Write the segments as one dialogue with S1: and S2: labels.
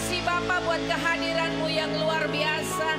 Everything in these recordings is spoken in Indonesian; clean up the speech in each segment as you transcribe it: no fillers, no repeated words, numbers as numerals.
S1: kasih Bapa buat kehadiran-Mu yang luar biasa,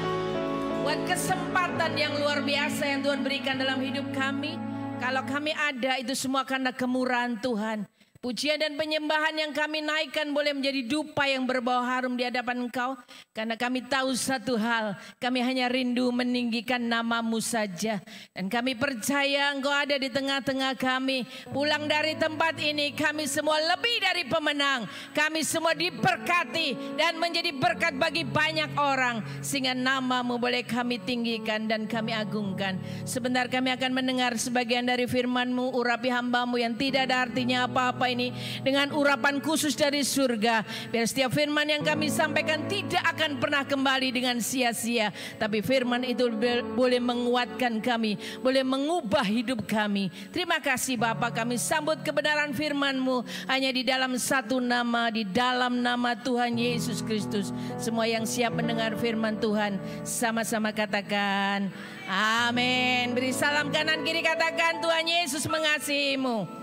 S1: buat kesempatan yang luar biasa yang Tuhan berikan dalam hidup kami. Kalau kami ada itu semua karena kemurahan Tuhan. Pujian dan penyembahan yang kami naikkan boleh menjadi dupa yang berbau harum di hadapan Engkau. Karena kami tahu satu hal, kami hanya rindu meninggikan nama-Mu saja. Dan kami percaya Engkau ada di tengah-tengah kami. Pulang dari tempat ini kami semua lebih dari pemenang. Kami semua diberkati dan menjadi berkat bagi banyak orang. Sehingga nama-Mu boleh kami tinggikan dan kami agungkan. Sebentar kami akan mendengar sebagian dari firman-Mu. Urapi hamba-Mu yang tidak ada artinya apa-apa ini dengan urapan khusus dari surga. Biar setiap firman yang kami sampaikan tidak akan pernah kembali dengan sia-sia, tapi firman itu boleh menguatkan kami, boleh mengubah hidup kami. Terima kasih Bapa, kami sambut kebenaran firman-Mu hanya di dalam satu nama, di dalam nama Tuhan Yesus Kristus. Semua yang siap mendengar firman Tuhan sama-sama katakan amin. Beri salam kanan kiri, katakan Tuhan Yesus mengasihimu.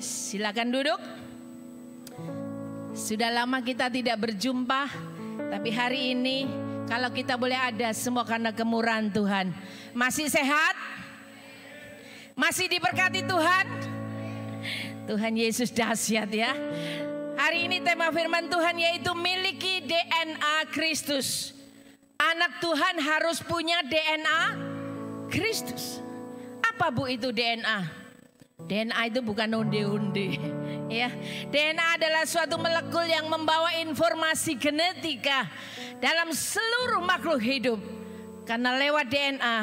S1: Silakan duduk. Sudah lama kita tidak berjumpa, tapi hari ini kalau kita boleh ada semua karena kemurahan Tuhan. Masih sehat? Masih diberkati Tuhan? Tuhan Yesus dahsyat ya. Hari ini tema firman Tuhan yaitu miliki DNA Kristus. Anak Tuhan harus punya DNA Kristus. Apa Bu itu DNA? DNA itu bukan onde-onde, ya. DNA adalah suatu molekul yang membawa informasi genetika dalam seluruh makhluk hidup. Karena lewat DNA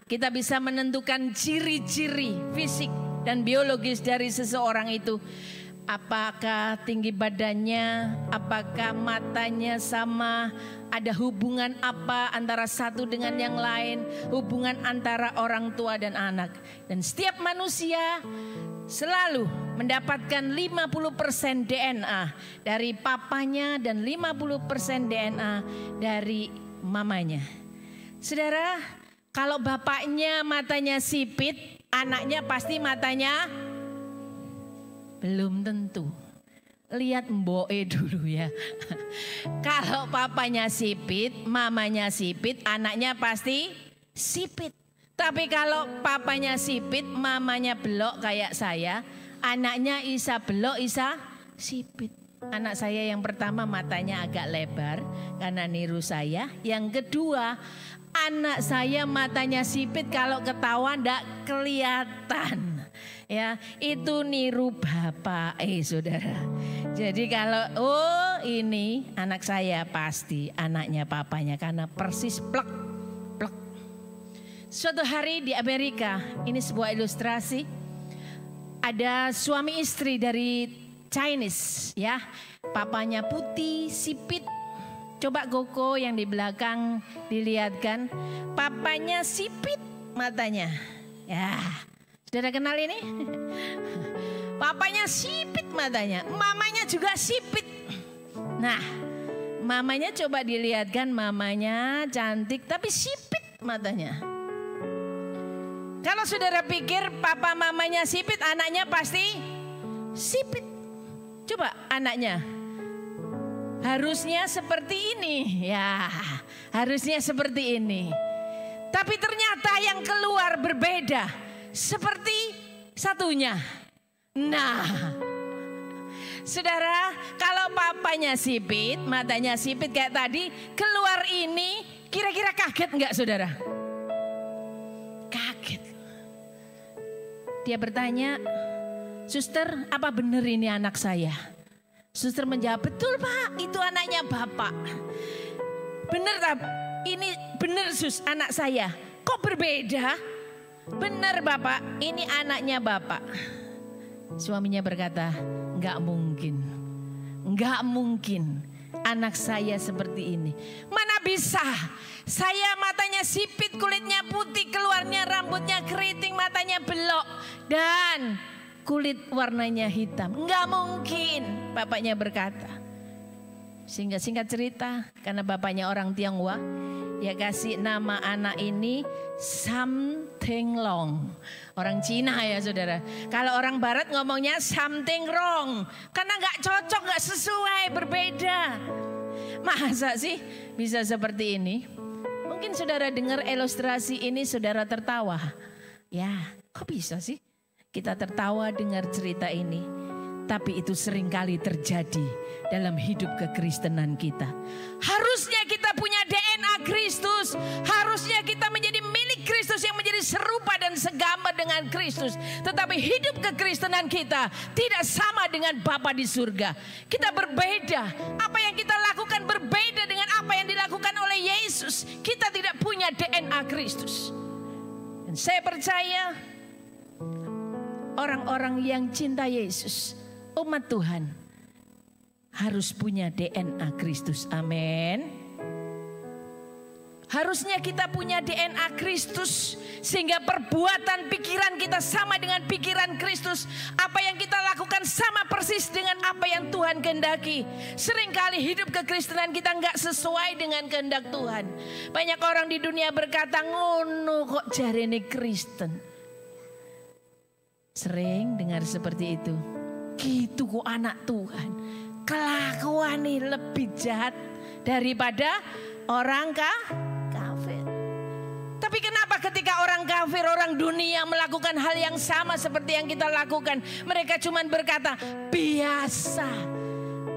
S1: kita bisa menentukan ciri-ciri fisik dan biologis dari seseorang itu. Apakah tinggi badannya, apakah matanya sama, ada hubungan apa antara satu dengan yang lain, hubungan antara orang tua dan anak. Dan setiap manusia selalu mendapatkan 50% DNA dari papanya dan 50% DNA dari mamanya. Saudara, kalau bapaknya matanya sipit, anaknya pasti matanya belum tentu. Lihat mboe dulu ya. Kalau papanya sipit, mamanya sipit, anaknya pasti sipit. Tapi kalau papanya sipit, mamanya belok kayak saya, anaknya isa belok, isa sipit. Anak saya yang pertama matanya agak lebar karena niru saya. Yang kedua, anak saya matanya sipit, kalau ketawa ndak kelihatan. Ya, itu niru bapak, saudara. Jadi kalau ini anak saya pasti anaknya papanya karena persis plek plek. Suatu hari di Amerika, ini sebuah ilustrasi. Ada suami istri dari Chinese, ya. Papanya putih, sipit. Coba Koko yang di belakang dilihatkan. Papanya sipit matanya. Ya. Saudara kenal ini? Papanya sipit matanya, mamanya juga sipit. Nah, mamanya coba dilihatkan, mamanya cantik tapi sipit matanya. Kalau saudara pikir papa mamanya sipit, anaknya pasti sipit. Coba anaknya. Harusnya seperti ini, ya. Harusnya seperti ini. Tapi ternyata yang keluar berbeda. Seperti satunya. Nah, saudara, kalau papanya sipit, matanya sipit kayak tadi, keluar ini, kira-kira kaget enggak saudara? Kaget. Dia bertanya, suster, apa benar ini anak saya? Suster menjawab, betul Pak, itu anaknya Bapak. Benar tak? Ini benar sus, anak saya. Kok berbeda? Benar Bapak, ini anaknya Bapak. Suaminya berkata, enggak mungkin. Enggak mungkin anak saya seperti ini. Mana bisa? Saya matanya sipit, kulitnya putih, keluarnya rambutnya keriting, matanya belok. Dan kulit warnanya hitam. Enggak mungkin, bapaknya berkata. Sehingga singkat cerita, karena bapaknya orang Tionghoa, Dia kasih nama anak ini something wrong. Orang Cina ya saudara. Kalau orang Barat ngomongnya something wrong. Karena gak cocok, gak sesuai, berbeda. Masa sih bisa seperti ini? Mungkin saudara dengar ilustrasi ini saudara tertawa. Ya, kok bisa sih kita tertawa dengar cerita ini? Tapi itu seringkali terjadi dalam hidup kekristenan kita. Harusnya kita punya DNA Kristus. Harusnya kita menjadi milik Kristus yang menjadi serupa dan segambar dengan Kristus. Tetapi hidup kekristenan kita tidak sama dengan Bapa di surga. Kita berbeda. Apa yang kita lakukan berbeda dengan apa yang dilakukan oleh Yesus. Kita tidak punya DNA Kristus. Dan saya percaya orang-orang yang cinta Yesus, umat Tuhan, harus punya DNA Kristus. Amin. Harusnya kita punya DNA Kristus sehingga perbuatan pikiran kita sama dengan pikiran Kristus. Apa yang kita lakukan sama persis dengan apa yang Tuhan kehendaki. Seringkali hidup kekristenan kita nggak sesuai dengan kehendak Tuhan. Banyak orang di dunia berkata, ngono kok jarene Kristen. Sering dengar seperti itu. Gitu kok anak Tuhan, kelakuannya lebih jahat daripada orang kafir. Tapi kenapa ketika orang kafir, orang dunia melakukan hal yang sama seperti yang kita lakukan, mereka cuma berkata biasa.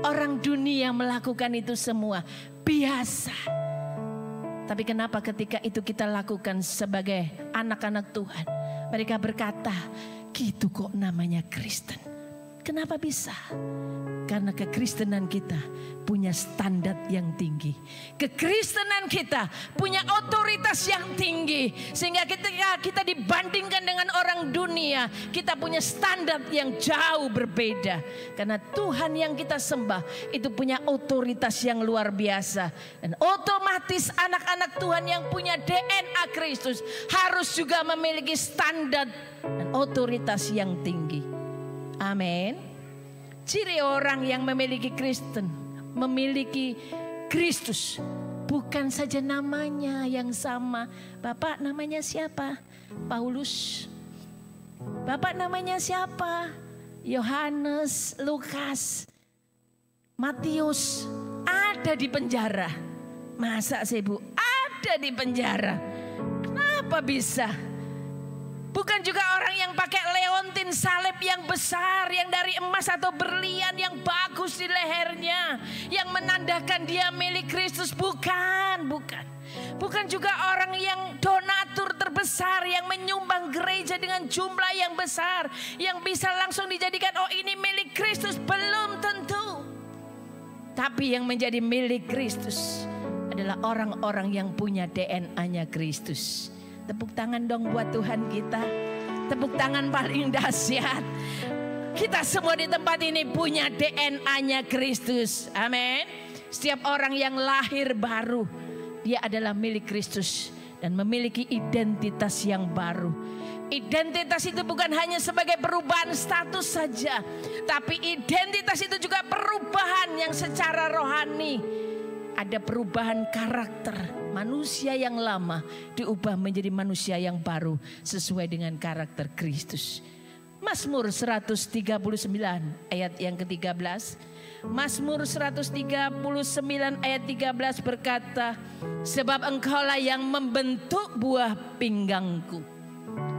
S1: Orang dunia melakukan itu semua biasa. Tapi kenapa ketika itu kita lakukan sebagai anak-anak Tuhan, mereka berkata gitu kok namanya Kristen. Kenapa bisa? Karena kekristenan kita punya standar yang tinggi. Kekristenan kita punya otoritas yang tinggi. Sehingga ketika kita dibandingkan dengan orang dunia, kita punya standar yang jauh berbeda. Karena Tuhan yang kita sembah itu punya otoritas yang luar biasa. Dan otomatis anak-anak Tuhan yang punya DNA Kristus harus juga memiliki standar dan otoritas yang tinggi. Amin. Ciri orang yang memiliki Kristen, memiliki Kristus, bukan saja namanya yang sama. Bapak namanya siapa? Paulus. Bapak namanya siapa? Yohanes, Lukas, Matius. Ada di penjara. Masa sih Bu? Ada di penjara. Kenapa bisa? Bukan juga orang yang pakai leontin salib yang besar, yang dari emas atau berlian yang bagus di lehernya, yang menandakan dia milik Kristus. Bukan. Bukan juga orang yang donatur terbesar, yang menyumbang gereja dengan jumlah yang besar, yang bisa langsung dijadikan oh ini milik Kristus. Belum tentu. Tapi yang menjadi milik Kristus adalah orang-orang yang punya DNA-nya Kristus. Tepuk tangan dong buat Tuhan kita. Tepuk tangan paling dahsyat. Kita semua di tempat ini punya DNA-nya Kristus. Amin. Setiap orang yang lahir baru, dia adalah milik Kristus dan memiliki identitas yang baru. Identitas itu bukan hanya sebagai perubahan status saja, tapi identitas itu juga perubahan yang secara rohani. Ada perubahan karakter. Manusia yang lama diubah menjadi manusia yang baru sesuai dengan karakter Kristus. Mazmur 139 ayat yang ke-13. Mazmur 139 ayat 13 berkata, sebab engkaulah yang membentuk buah pinggangku.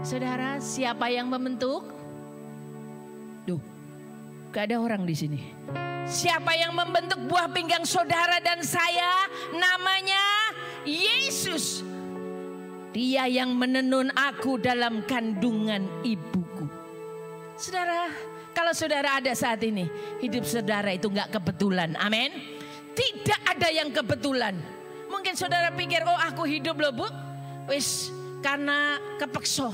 S1: Saudara, siapa yang membentuk? Duh, gak ada orang di sini. Siapa yang membentuk buah pinggang saudara dan saya? Namanya Yesus. Dia yang menenun aku dalam kandungan ibuku. Saudara, kalau saudara ada saat ini, hidup saudara itu gak kebetulan. Amin. Tidak ada yang kebetulan. Mungkin saudara pikir, oh aku hidup loh Bu, wis karena kepeksa.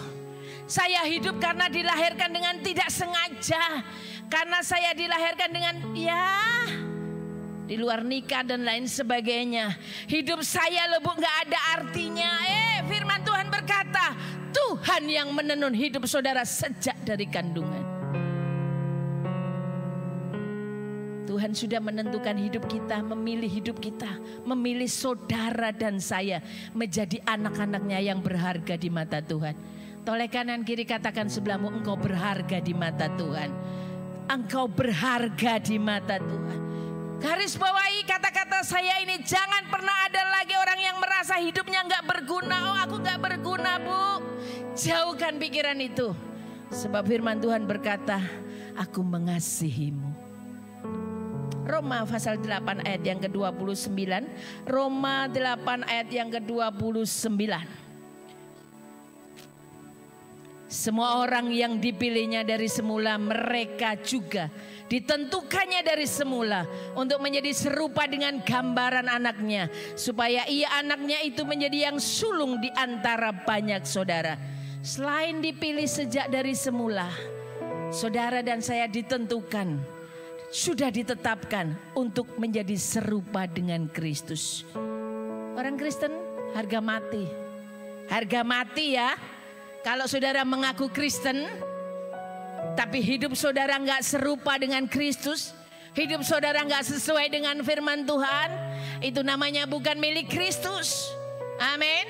S1: Saya hidup karena dilahirkan dengan tidak sengaja. Karena saya dilahirkan dengan di luar nikah dan lain sebagainya. Hidup saya loh Bu gak ada artinya. Firman Tuhan berkata, Tuhan yang menenun hidup saudara sejak dari kandungan. Tuhan sudah menentukan hidup kita, memilih hidup kita, memilih saudara dan saya menjadi anak-anaknya yang berharga di mata Tuhan. Toleh kanan kiri katakan sebelahmu, engkau berharga di mata Tuhan. Engkau berharga di mata Tuhan. Garis bawahi kata-kata saya ini, jangan pernah ada lagi orang yang merasa hidupnya nggak berguna. Oh, aku nggak berguna, Bu. Jauhkan pikiran itu. Sebab firman Tuhan berkata, aku mengasihimu. Roma pasal 8 ayat yang ke-29. Roma 8 ayat yang ke-29. Semua orang yang dipilihnya dari semula, mereka juga ditentukannya dari semula untuk menjadi serupa dengan gambaran anaknya, supaya ia anaknya itu menjadi yang sulung di antara banyak saudara. Selain dipilih sejak dari semula, saudara dan saya ditentukan, sudah ditetapkan untuk menjadi serupa dengan Kristus. Orang Kristen harga mati. Harga mati ya. Kalau saudara mengaku Kristen, tapi hidup saudara nggak serupa dengan Kristus, hidup saudara nggak sesuai dengan firman Tuhan, itu namanya bukan milik Kristus. Amin.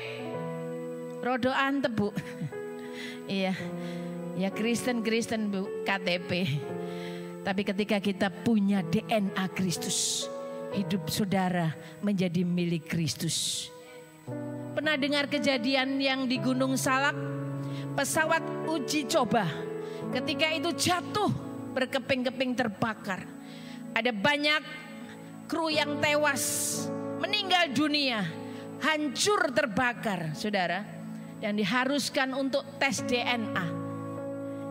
S1: Rodo antep, Bu. Iya, ya Kristen Bu, KTP. Tapi ketika kita punya DNA Kristus, hidup saudara menjadi milik Kristus. Pernah dengar kejadian yang di Gunung Salak? Pesawat uji coba, ketika itu jatuh berkeping-keping terbakar. Ada banyak kru yang tewas, meninggal dunia, hancur terbakar, saudara. Dan diharuskan untuk tes DNA.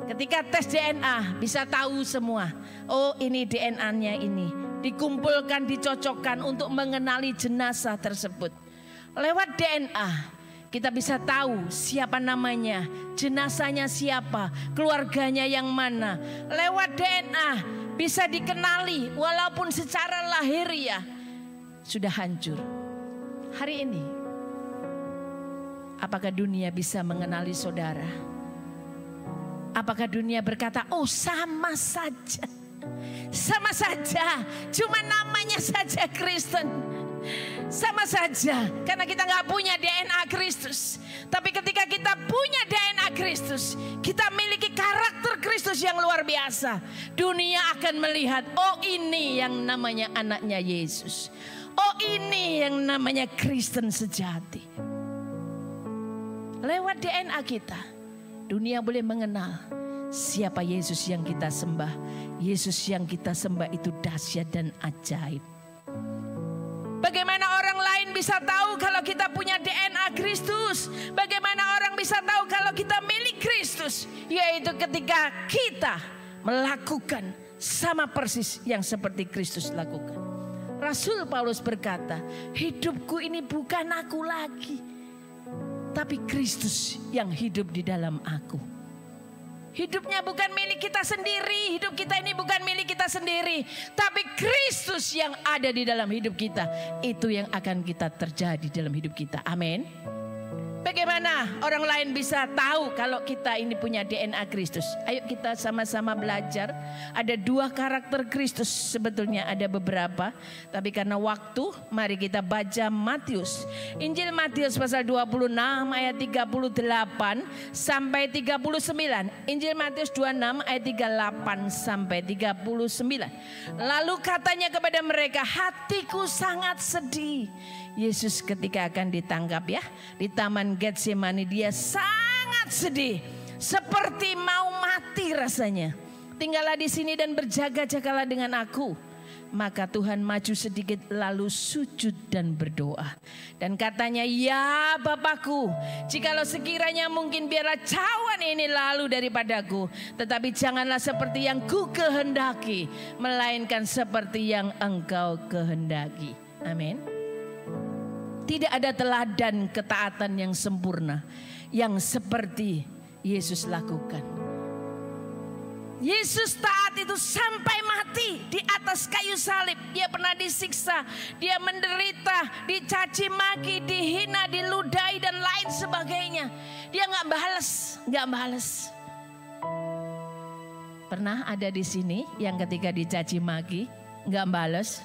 S1: Ketika tes DNA bisa tahu semua, oh ini DNA-nya ini. Dikumpulkan, dicocokkan untuk mengenali jenazah tersebut. Lewat DNA kita bisa tahu siapa namanya, jenazahnya siapa, keluarganya yang mana. Lewat DNA bisa dikenali walaupun secara lahiriah sudah hancur. Hari ini, apakah dunia bisa mengenali saudara? Apakah dunia berkata, oh sama saja. Sama saja, cuma namanya saja Kristen. Sama saja, karena kita nggak punya DNA Kristus. Tapi ketika kita punya DNA Kristus, kita miliki karakter Kristus yang luar biasa. Dunia akan melihat, oh ini yang namanya anaknya Yesus. Oh ini yang namanya Kristen sejati. Lewat DNA kita, dunia boleh mengenal siapa Yesus yang kita sembah. Yesus yang kita sembah itu dahsyat dan ajaib. Bagaimana orang lain bisa tahu kalau kita punya DNA Kristus? Bagaimana orang bisa tahu kalau kita milik Kristus? Yaitu ketika kita melakukan sama persis yang seperti Kristus lakukan. Rasul Paulus berkata, hidupku ini bukan aku lagi, tapi Kristus yang hidup di dalam aku. Hidupnya bukan milik kita sendiri. Hidup kita ini bukan milik kita sendiri. Tapi Kristus yang ada di dalam hidup kita. Itu yang akan kita terjadi dalam hidup kita. Amin. Bagaimana orang lain bisa tahu kalau kita ini punya DNA Kristus? Ayo kita sama-sama belajar. Ada dua karakter Kristus, sebetulnya ada beberapa. Tapi karena waktu, mari kita baca Matius. Injil Matius pasal 26 ayat 38 sampai 39. Injil Matius 26 ayat 38 sampai 39. Lalu katanya kepada mereka, hatiku sangat sedih. Yesus ketika akan ditangkap ya di Taman Getsemani, dia sangat sedih, seperti mau mati rasanya. Tinggallah di sini dan berjaga-jagalah dengan aku. Maka Tuhan maju sedikit lalu sujud dan berdoa. Dan katanya, ya Bapakku, jikalau sekiranya mungkin biarlah cawan ini lalu daripadaku. Tetapi janganlah seperti yang ku kehendaki, melainkan seperti yang Engkau kehendaki. Amin. Tidak ada teladan ketaatan yang sempurna yang seperti Yesus lakukan. Yesus taat itu sampai mati di atas kayu salib. Dia pernah disiksa, dia menderita, dicaci maki, dihina, diludahi dan lain sebagainya. Dia nggak balas. Pernah ada di sini yang ketika dicaci maki, nggak bales?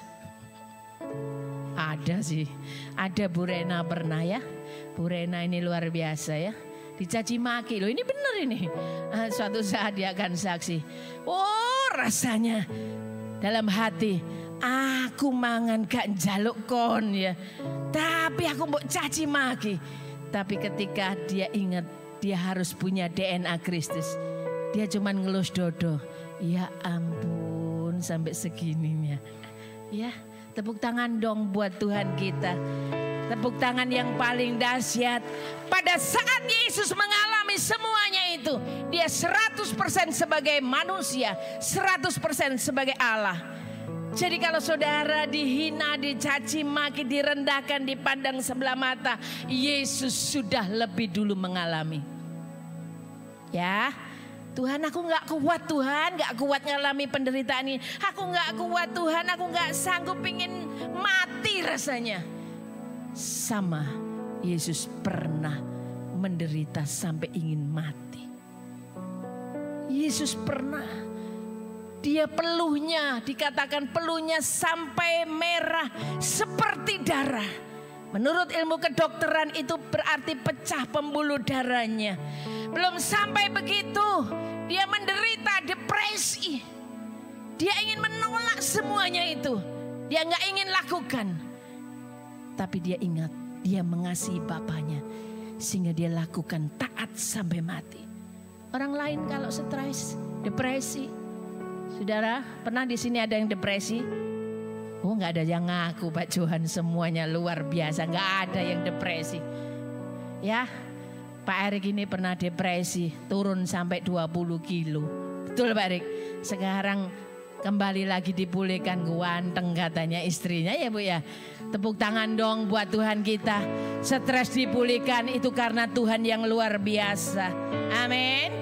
S1: Ada sih, ada Bu Rena pernah ya. Bu Rena ini luar biasa ya. Dicaci maki loh, ini bener ini. Suatu saat dia akan saksi. Oh rasanya dalam hati, aku mangan gak njaluk kon ya. Tapi aku mau caci maki. Tapi ketika dia ingat dia harus punya DNA Kristus, dia cuman ngelus dodo. Ya ampun sampai segininya. Ya. Tepuk tangan dong buat Tuhan kita. Tepuk tangan yang paling dahsyat. Pada saat Yesus mengalami semuanya itu, dia 100% sebagai manusia, 100% sebagai Allah. Jadi kalau saudara dihina, dicaci maki, direndahkan, dipandang sebelah mata, Yesus sudah lebih dulu mengalami. Ya. Tuhan, aku gak kuat Tuhan, gak kuat ngalami penderitaan ini. Aku gak kuat Tuhan, aku gak sanggup ingin mati rasanya. Sama Yesus pernah menderita sampai ingin mati. Yesus pernah, dia peluhnya, dikatakan peluhnya sampai merah seperti darah. Menurut ilmu kedokteran itu berarti pecah pembuluh darahnya. Belum sampai begitu, dia menderita depresi. Dia ingin menolak semuanya itu. Dia nggak ingin lakukan. Tapi dia ingat, dia mengasihi Bapaknya. Sehingga dia lakukan taat sampai mati. Orang lain kalau stres, depresi. Saudara, pernah di sini ada yang depresi? Oh nggak ada yang ngaku Pak Johan, semuanya luar biasa, nggak ada yang depresi. Ya, Pak Erik ini pernah depresi, turun sampai 20 kilo. Betul Pak Erik? Sekarang kembali lagi dipulihkan, ganteng katanya istrinya ya Bu ya. Tepuk tangan dong buat Tuhan kita. Stres dipulihkan itu karena Tuhan yang luar biasa. Amin.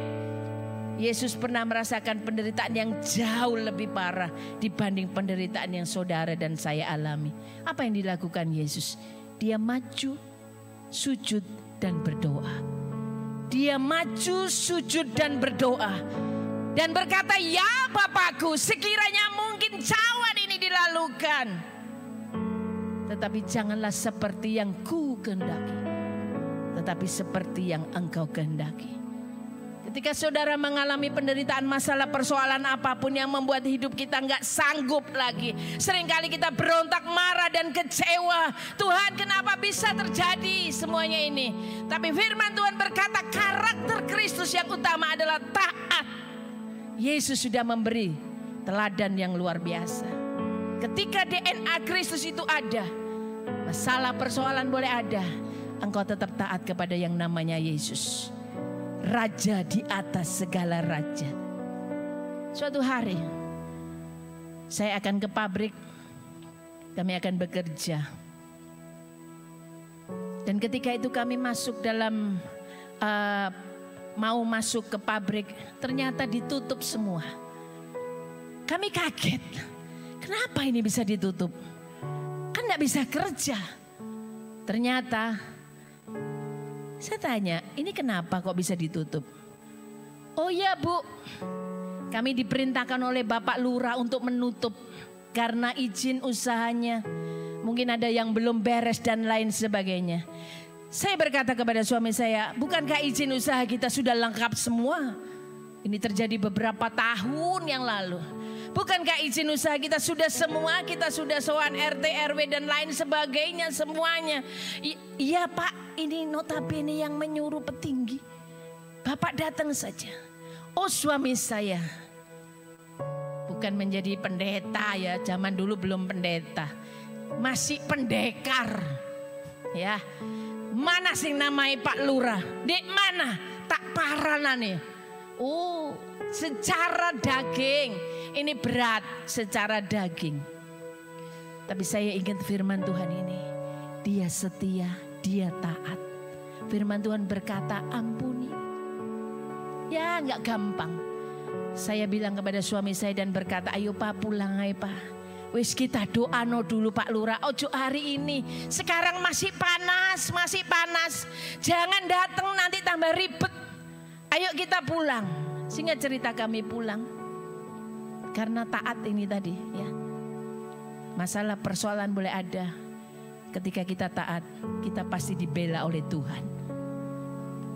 S1: Yesus pernah merasakan penderitaan yang jauh lebih parah dibanding penderitaan yang saudara dan saya alami. Apa yang dilakukan Yesus? Dia maju, sujud dan berdoa. Dia maju, sujud dan berdoa. Dan berkata, ya Bapakku, sekiranya mungkin cawan ini dilalukan. Tetapi janganlah seperti yang ku kehendaki, tetapi seperti yang Engkau kehendaki. Ketika saudara mengalami penderitaan, masalah, persoalan apapun yang membuat hidup kita nggak sanggup lagi. Seringkali kita berontak, marah dan kecewa. Tuhan, kenapa bisa terjadi semuanya ini? Tapi firman Tuhan berkata karakter Kristus yang utama adalah taat. Yesus sudah memberi teladan yang luar biasa. Ketika DNA Kristus itu ada, masalah persoalan boleh ada, engkau tetap taat kepada yang namanya Yesus. Raja di atas segala raja. Suatu hari saya akan ke pabrik, kami akan bekerja. Dan ketika itu kami masuk dalam mau masuk ke pabrik, ternyata ditutup semua. Kami kaget, kenapa ini bisa ditutup? Kan gak bisa kerja. Ternyata saya tanya, ini kenapa kok bisa ditutup? Oh ya Bu, kami diperintahkan oleh Bapak Lurah untuk menutup karena izin usahanya. Mungkin ada yang belum beres dan lain sebagainya. Saya berkata kepada suami saya, bukankah izin usaha kita sudah lengkap semua? Ini terjadi beberapa tahun yang lalu. Bukankah izin usaha kita sudah semua? Kita sudah sowan RT, RW dan lain sebagainya semuanya. Iya Pak, ini notabene yang menyuruh petinggi. Bapak datang saja. Oh suami saya bukan menjadi pendeta ya, zaman dulu belum pendeta, masih pendekar. Ya, mana sih namanya Pak Lurah? Dek mana? Tak paranane. Oh, secara daging ini berat, secara daging. Tapi saya ingat firman Tuhan ini, dia setia, dia taat. Firman Tuhan berkata ampuni. Ya nggak gampang. Saya bilang kepada suami saya dan berkata, ayo Pak pulang aja Pak. Wis kita doano dulu Pak Lurah. Ojo hari ini, sekarang masih panas, masih panas. Jangan datang nanti tambah ribet. Ayo kita pulang. Sehingga cerita kami pulang. Karena taat ini tadi ya. Masalah persoalan boleh ada. Ketika kita taat, kita pasti dibela oleh Tuhan.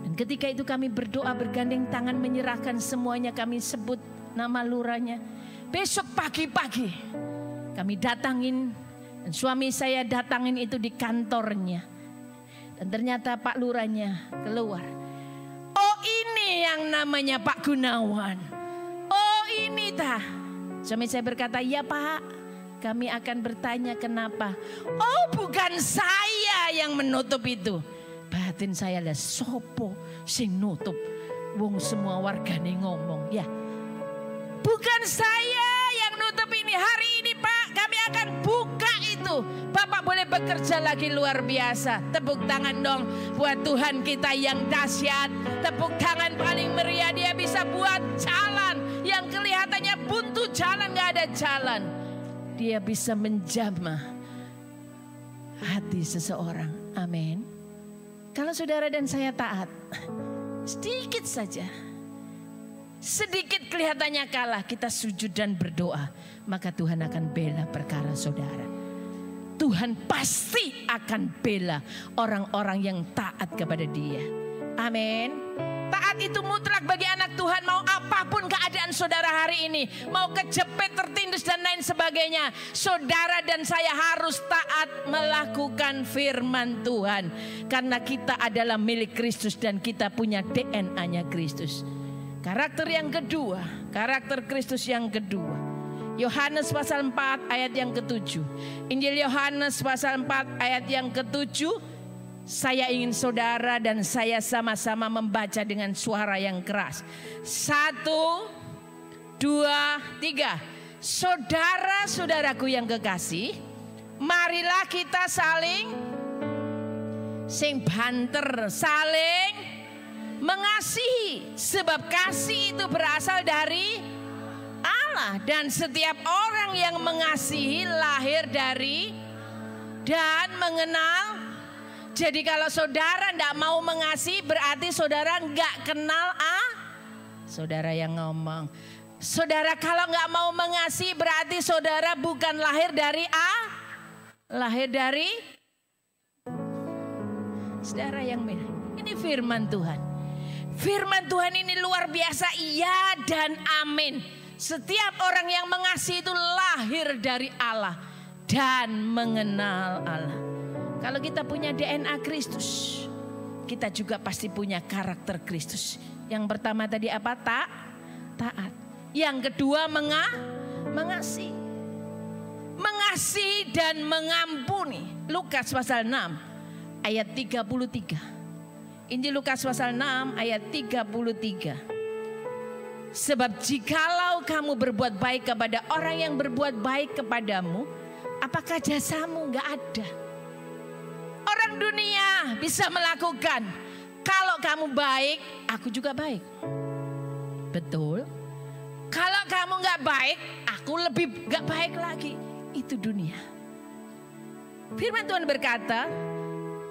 S1: Dan ketika itu kami berdoa bergandeng tangan menyerahkan semuanya, kami sebut nama lurahnya. Besok pagi-pagi kami datangin, dan suami saya datangin itu di kantornya. Dan ternyata Pak Lurahnya keluar. Oh, ini yang namanya Pak Gunawan. Oh, ini tah. Suami saya berkata, ya Pak, kami akan bertanya kenapa. Oh, bukan saya yang menutup itu. Batin saya lah, sopo sing nutup. Wong semua wargane ngomong, ya. Bukan saya yang nutup ini. Hari ini Pak, kami akan buka itu. Bapak boleh bekerja lagi luar biasa. Tepuk tangan dong buat Tuhan kita yang dahsyat. Tepuk tangan paling meriah. Dia bisa buat jalan yang kelihatannya buntu, jalan gak ada jalan. Dia bisa menjamah hati seseorang. Amin. Kalau saudara dan saya taat, sedikit saja, sedikit kelihatannya kalah, kita sujud dan berdoa, maka Tuhan akan bela perkara saudara. Tuhan pasti akan bela orang-orang yang taat kepada Dia. Amin. Taat itu mutlak bagi anak Tuhan, mau apapun keadaan saudara hari ini, mau kejepit, tertindih dan lain sebagainya, saudara dan saya harus taat melakukan firman Tuhan. Karena kita adalah milik Kristus dan kita punya DNA-nya Kristus. Karakter yang kedua, karakter Kristus yang kedua. Yohanes pasal 4 ayat yang ke-7. Injil Yohanes pasal 4 ayat yang ke-7. Saya ingin saudara dan saya sama-sama membaca dengan suara yang keras. 1, 2, 3. Saudara-saudaraku yang kekasih, marilah kita saling sing banter, saling mengasihi. Sebab kasih itu berasal dari Allah. Dan setiap orang yang mengasihi lahir dari dan mengenal. Jadi kalau saudara tidak mau mengasihi, berarti saudara nggak kenal saudara yang ngomong. Saudara kalau nggak mau mengasihi, berarti saudara bukan lahir dari lahir dari saudara yang ini firman Tuhan. Firman Tuhan ini luar biasa, iya dan amin. Setiap orang yang mengasihi itu lahir dari Allah dan mengenal Allah. Kalau kita punya DNA Kristus, kita juga pasti punya karakter Kristus. Yang pertama tadi apa? Taat. Yang kedua mengasihi. Mengasihi dan mengampuni. Lukas pasal 6 ayat 33. Injil Lukas pasal 6 ayat 33. Sebab jikalau kamu berbuat baik kepada orang yang berbuat baik kepadamu, apakah jasamu gak ada? Orang dunia bisa melakukan. Kalau kamu baik, aku juga baik. Betul. Kalau kamu gak baik, aku lebih gak baik lagi. Itu dunia. Firman Tuhan berkata,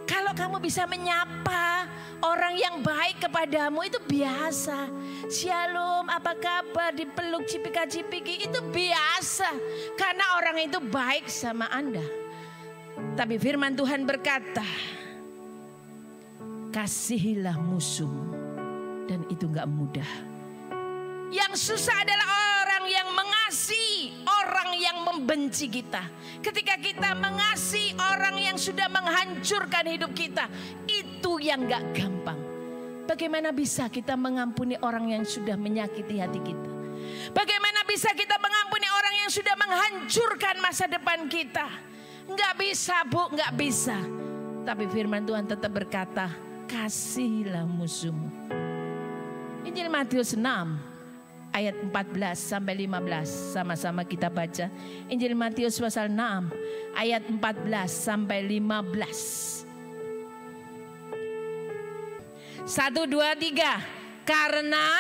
S1: kalau kamu bisa menyapa orang yang baik kepadamu, itu biasa. Shalom, apa kabar, dipeluk cipika-cipiki, itu biasa. Karena orang itu baik sama Anda. Tapi firman Tuhan berkata, kasihilah musuhmu. Dan itu gak mudah. Yang susah adalah orang yang mengasihi orang yang membenci kita. Ketika kita mengasihi orang yang sudah menghancurkan hidup kita, itu yang gak gampang. Bagaimana bisa kita mengampuni orang yang sudah menyakiti hati kita? Bagaimana bisa kita mengampuni orang yang sudah menghancurkan masa depan kita? Nggak bisa Bu, nggak bisa. Tapi firman Tuhan tetap berkata, kasihilah musuhmu. Injil Matius 6 ayat 14 sampai 15. Sama-sama kita baca. Injil Matius pasal 6 ayat 14 sampai 15. 1, 2, 3. Karena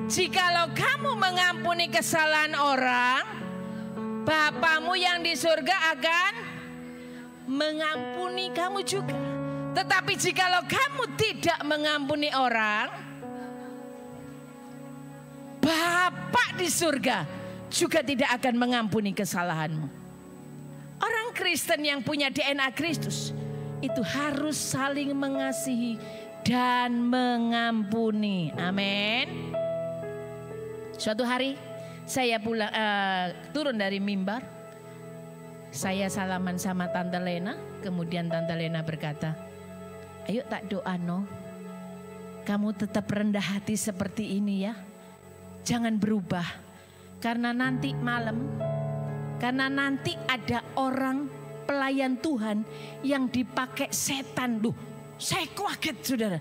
S1: jikalau kamu mengampuni kesalahan orang, Bapamu yang di surga akan mengampuni kamu juga. Tetapi jikalau kamu tidak mengampuni orang, Bapa di surga juga tidak akan mengampuni kesalahanmu. Kristen yang punya DNA Kristus itu harus saling mengasihi dan mengampuni. Amin. Suatu hari saya turun dari mimbar. Saya salaman sama Tante Lena. Kemudian Tante Lena berkata, ayo tak doa no. Kamu tetap rendah hati seperti ini ya. Jangan berubah. Karena nanti malam, karena nanti ada orang pelayan Tuhan yang dipakai setan. Loh, saya kaget saudara.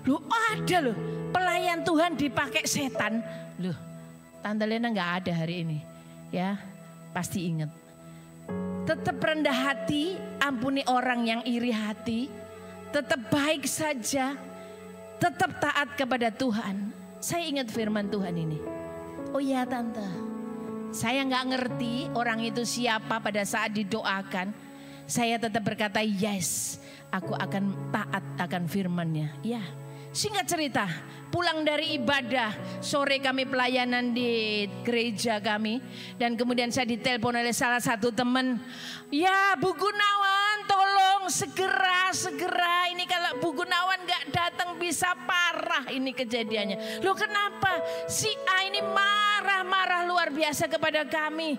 S1: Loh, ada loh pelayan Tuhan dipakai setan. Loh, Tante Lena nggak ada hari ini. Ya, pasti ingat. Tetap rendah hati, ampuni orang yang iri hati. Tetap baik saja. Tetap taat kepada Tuhan. Saya ingat firman Tuhan ini. Oh iya Tante, saya nggak ngerti orang itu siapa pada saat didoakan. Saya tetap berkata yes, aku akan taat akan firman-Nya. Ya, singkat cerita, pulang dari ibadah, sore kami pelayanan di gereja kami. Dan kemudian saya ditelepon oleh salah satu teman. Ya Bu Gunawan, tolong segera. Ini kalau Bu Gunawan gak datang bisa parah ini kejadiannya. Loh kenapa? Si A ini marah luar biasa kepada kami.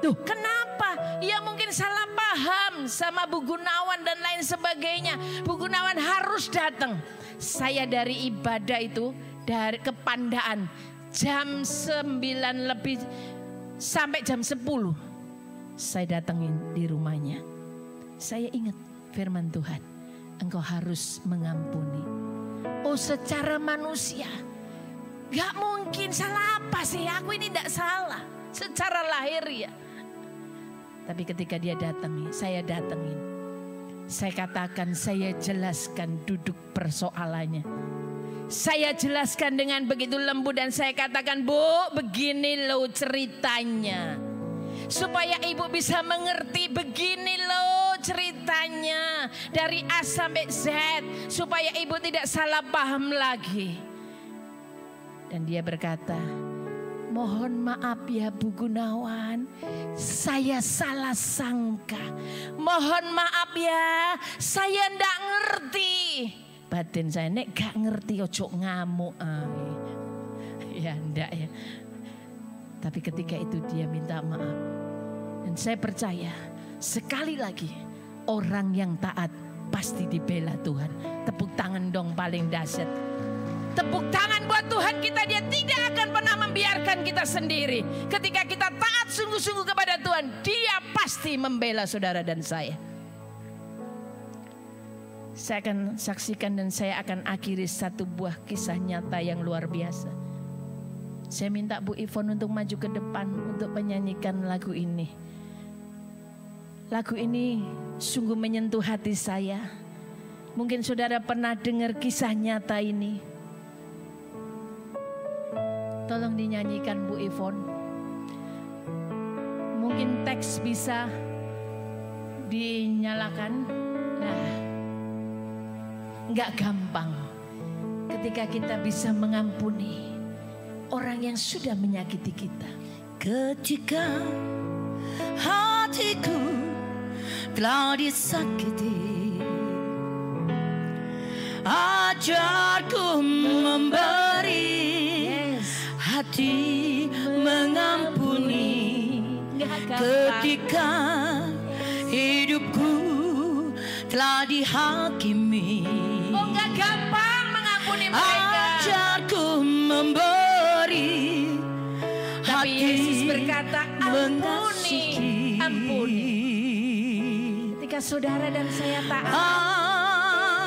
S1: Tuh kenapa? Ya mungkin salah paham sama Bu Gunawan dan lain sebagainya. Bu Gunawan harus datang. Saya dari ibadah itu, dari kepandaan jam 9 lebih sampai jam 10. Saya datangin di rumahnya. Saya ingat firman Tuhan, engkau harus mengampuni. Oh secara manusia, gak mungkin, salah apa sih? Aku ini gak salah secara lahir ya. Tapi ketika dia datang, saya datangin. Saya katakan, saya jelaskan duduk persoalannya. Saya jelaskan dengan begitu lembut dan saya katakan, Bu, begini loh ceritanya. Supaya ibu bisa mengerti, begini loh ceritanya. Dari A sampai Z. Supaya ibu tidak salah paham lagi. Dan dia berkata, mohon maaf ya Bu Gunawan, saya salah sangka. Mohon maaf ya, saya ndak ngerti. Batin saya, nek gak ngerti ojo ngamuk. Ya ndak ya. Tapi ketika itu dia minta maaf. Dan saya percaya sekali lagi orang yang taat pasti dibela Tuhan. Tepuk tangan dong paling dahsyat. Tepuk tangan buat Tuhan kita, dia tidak akan pernah membiarkan kita sendiri. Ketika kita taat sungguh-sungguh kepada Tuhan, dia pasti membela saudara dan saya. Saya akan saksikan dan saya akan akhiri satu buah kisah nyata yang luar biasa. Saya minta Bu Ivon untuk maju ke depan untuk menyanyikan lagu ini. Lagu ini sungguh menyentuh hati saya. Mungkin saudara pernah dengar kisah nyata ini. Tolong dinyanyikan Bu Ivon. Mungkin teks bisa dinyalakan. Nah, nggak gampang ketika kita bisa mengampuni orang yang sudah menyakiti kita.
S2: Ketika hatiku telah disakiti, ajarku memberi hati mengampuni. Ketika hidupku telah dihakimi,
S1: oh gak gampang mengampuni mereka.
S2: Ajarku memberi,
S1: tapi Yesus berkata ampuni, ampuni. Ketika saudara dan saya taat,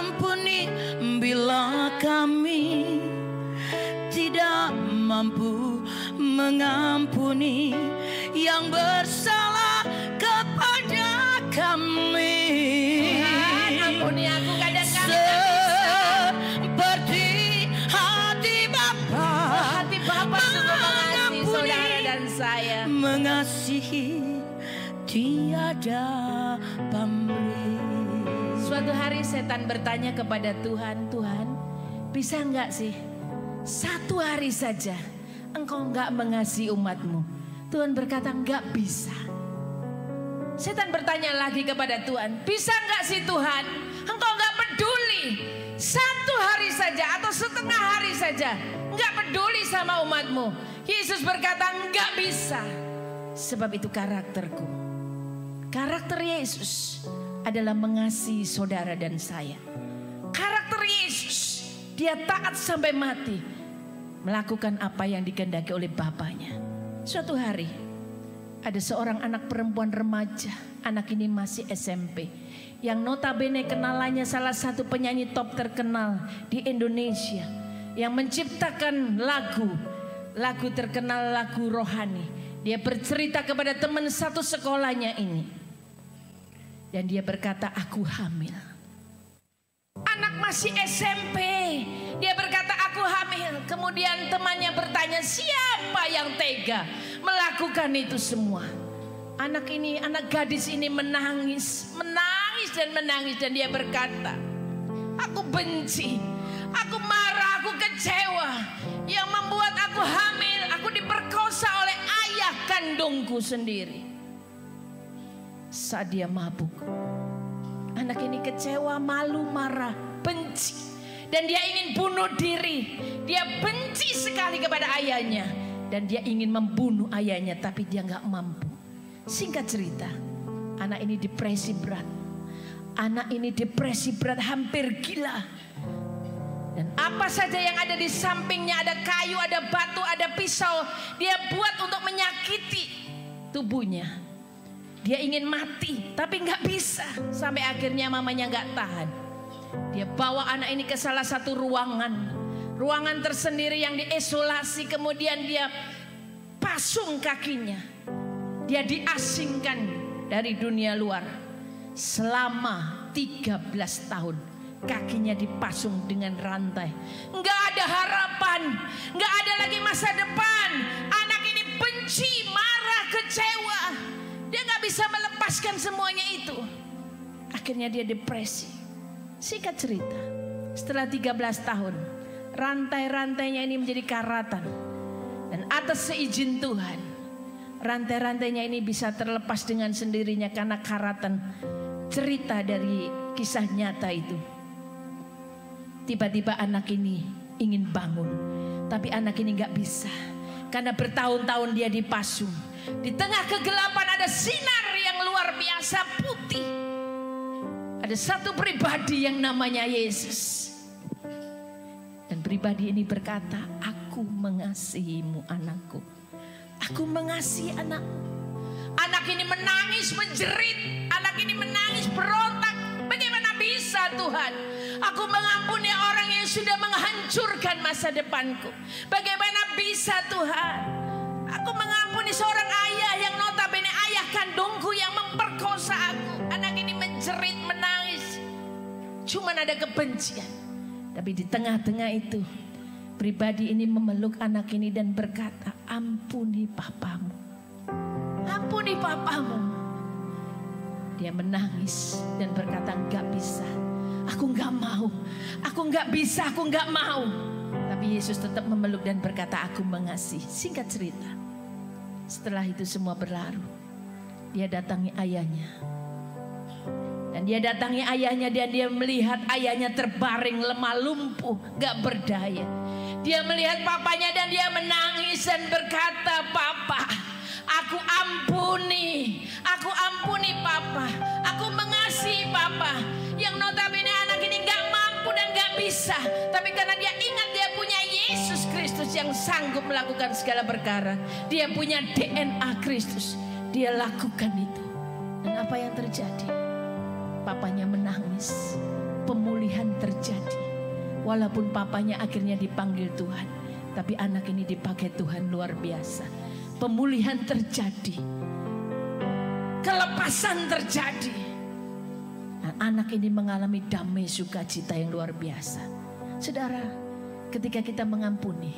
S2: ampuni bila kami tidak mampu mengampuni yang bersalah kepada kami.
S1: Tuhan ampuni aku kadang-kadang
S2: seperti hati Bapa.
S1: Hati Bapa sungguh mengasihi saudara dan saya.
S2: Mengasihi tiada pamrih.
S1: Suatu hari setan bertanya kepada Tuhan, Tuhan bisa enggak sih satu hari saja engkau enggak mengasihi umatmu? Tuhan berkata enggak bisa. Setan bertanya lagi kepada Tuhan, bisa nggak sih Tuhan, Engkau nggak peduli 1 hari saja atau setengah hari saja, nggak peduli sama umatmu. Yesus berkata, nggak bisa. Sebab itu karakterku. Karakter Yesus adalah mengasihi saudara dan saya. Karakter Yesus, dia taat sampai mati, melakukan apa yang dikehendaki oleh Bapaknya. Suatu hari ada seorang anak perempuan remaja, anak ini masih SMP, yang notabene kenalannya salah satu penyanyi top terkenal di Indonesia, yang menciptakan lagu terkenal, lagu rohani. Dia bercerita kepada teman satu sekolahnya ini, dan dia berkata, aku hamil. Anak masih SMP, dia berkata aku hamil. Kemudian temannya bertanya, siapa yang tega melakukan itu semua? Anak gadis ini menangis dan dia berkata, aku benci, aku marah, aku kecewa. Yang membuat aku hamil, aku diperkosa oleh ayah kandungku sendiri. Saat dia mabuk, anak ini kecewa, malu, marah, benci, dan dia ingin bunuh diri. Dia benci sekali kepada ayahnya, dan dia ingin membunuh ayahnya, tapi dia nggak mampu. Singkat cerita, anak ini depresi berat. Anak ini depresi berat, hampir gila. Dan apa saja yang ada di sampingnya, ada kayu, ada batu, ada pisau, dia buat untuk menyakiti tubuhnya. Dia ingin mati, tapi nggak bisa. Sampai akhirnya mamanya nggak tahan. Dia bawa anak ini ke salah satu ruangan tersendiri yang diisolasi. Kemudian dia pasung kakinya. Dia diasingkan dari dunia luar selama 13 tahun. Kakinya dipasung dengan rantai. Nggak ada harapan, nggak ada lagi masa depan. Anak ini benci, marah, kecewa. Dia nggak bisa melepaskan semuanya itu. Akhirnya dia depresi. Singkat cerita, setelah 13 tahun, rantai-rantainya ini menjadi karatan. Dan atas seizin Tuhan, rantai-rantainya ini bisa terlepas dengan sendirinya karena karatan cerita dari kisah nyata itu. Tiba-tiba anak ini ingin bangun, tapi anak ini nggak bisa karena bertahun-tahun dia dipasung. Di tengah kegelapan ada sinar yang luar biasa putih. Ada satu pribadi yang namanya Yesus. Dan pribadi ini berkata, aku mengasihimu anakku. Aku mengasihi anakmu. Anak ini menangis, menjerit. Anak ini menangis, berontak. Bagaimana bisa Tuhan? Aku mengampuni orang yang sudah menghancurkan masa depanku. Bagaimana bisa Tuhan? Aku mengampuni seorang ayah yang notabene ayah kandungku yang memperkosa aku. Anak ini menjerit, menangis. Cuman ada kebencian. Tapi di tengah-tengah itu, pribadi ini memeluk anak ini dan berkata, ampuni papamu. Ampuni papamu. Dia menangis dan berkata, enggak bisa. Aku enggak mau. Aku enggak bisa, aku enggak mau. Tapi Yesus tetap memeluk dan berkata, aku mengasihi. Singkat cerita, setelah itu semua berlalu, dia datangi ayahnya. Dan dia datangi ayahnya dan dia melihat ayahnya terbaring lemah lumpuh, gak berdaya. Dia melihat papanya dan dia menangis dan berkata, Papa, aku ampuni Papa. Aku mengasihi Papa. Yang notabene anak ini gak mampu dan gak bisa. Tapi karena dia ingat dia punya Yesus Kristus yang sanggup melakukan segala perkara. Dia punya DNA Kristus. Dia lakukan itu. Dan apa yang terjadi? Papanya menangis. Pemulihan terjadi. Walaupun papanya akhirnya dipanggil Tuhan. Tapi anak ini dipakai Tuhan luar biasa. Pemulihan terjadi. Kelepasan terjadi. Dan anak ini mengalami damai sukacita yang luar biasa. Saudara, ketika kita mengampuni,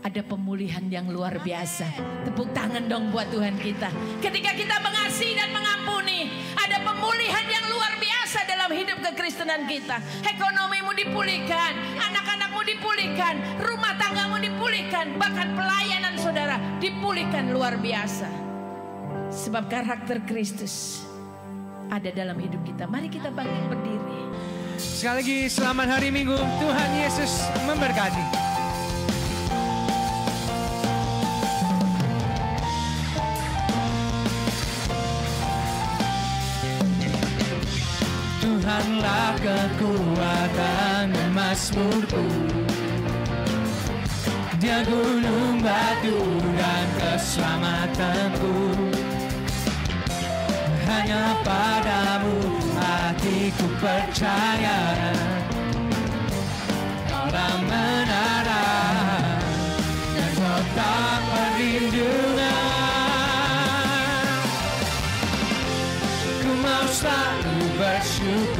S1: ada pemulihan yang luar biasa. Tepuk tangan dong buat Tuhan kita. Ketika kita mengasihi dan mengampuni, ada pemulihan yang luar biasa dalam hidup kekristenan kita. Ekonomimu dipulihkan, anak-anakmu dipulihkan, rumah tanggamu dipulihkan, bahkan pelayanan saudara dipulihkan luar biasa. Sebab karakter Kristus ada dalam hidup kita. Mari kita bangkit berdiri.
S3: Sekali lagi selamat hari Minggu. Tuhan Yesus memberkati. Tuhanlah kekuatan dan mazmurku, Dia gunung batu dan keselamatanku. Hanya padamu hatiku percaya, Kaulah menara dan kotak perlindungan. Ku mau selalu bersyukur